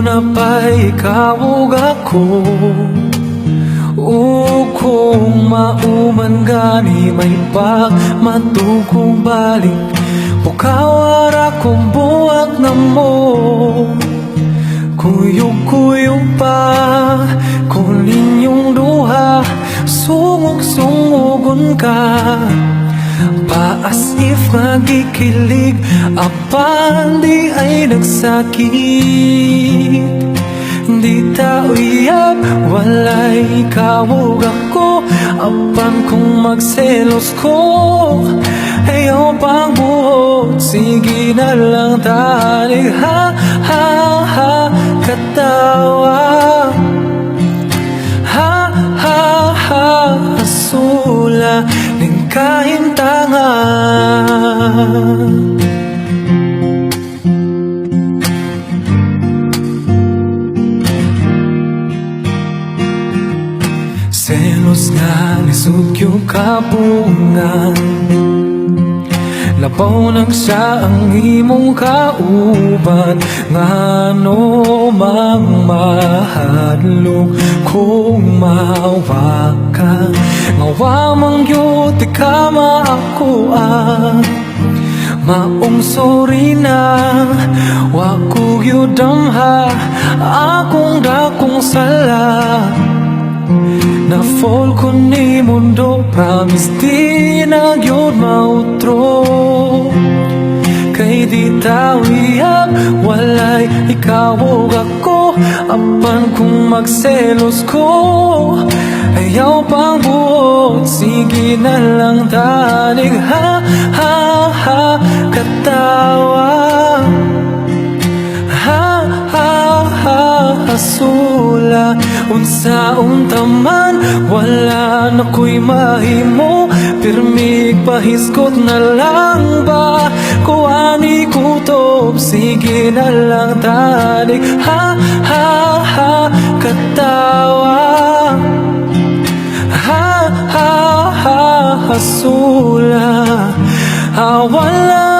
una pa'y ikaw ug ako. Kung mauman gani may pagmatugong balik, pukawara kong buwag na mo. Kuyog-kuyog pa kung ninyong duha, sungog-sungogon ka pa as if magikilig, apan di ay nagsakit. Di ta uyab, walay ikaw ug ako, apan kung magselos ko, ayaw pang buhot, sige na lang tanig ha ha ha katawa. Ha ha ha asula ning kahintangan. Selos nga lisod yung kabungan, labaw nang siya ang imong kauban. Ngano mang mahadlok kung mawa ka, ngawa mang yun di ka maakuan. Maong sorry na, wako yudamha, akong dakong sala. Na fall ko ni mundo, promise di na yun mautro. Kay di tawiyab, walay ikaw ug ako, apan kung magselos ko, ayaw pang buot, sige na lang tanig ha ha ha katawa. Ha ha ha asula unsaon taman, wala na ko'y mahimo, pirmig pahiskot na lang ba, kuani kutob, sige na lang tanig ha ha ha katawa. Ha ha ha hasula, awalang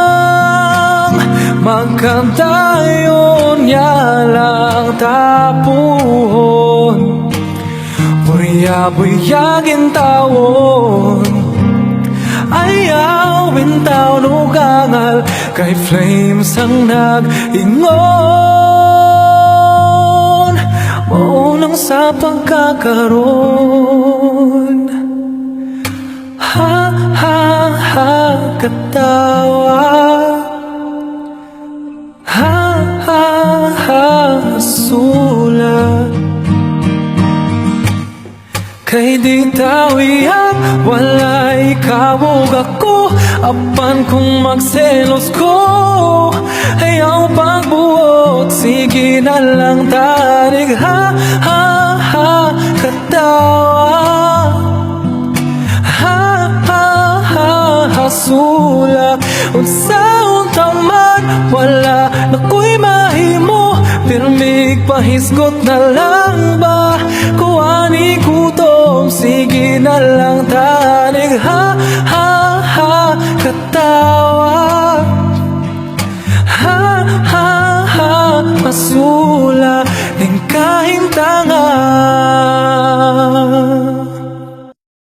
magkantayon niya lang tapuhon, buya-buyagin tawon, ayaw bintaw nugangal, kay flames ang nag-ingon, maunang sa pagkakaroon. Ha ha ha katawa, ha ha ha sulat. Kay di tawiyab, walay ikaw ug ako, apan kung magselos ko, ayaw pagbuot, sige na lang tanig ha ha ha katawa. Ha ha ha hasula unsaon taman, wala na ko'y mahimo, pirmig pahisgot na lang ba, kuani kutom, sige na lang tanig ha ha ha katawa. Ha ha ha masula ning kahintangan.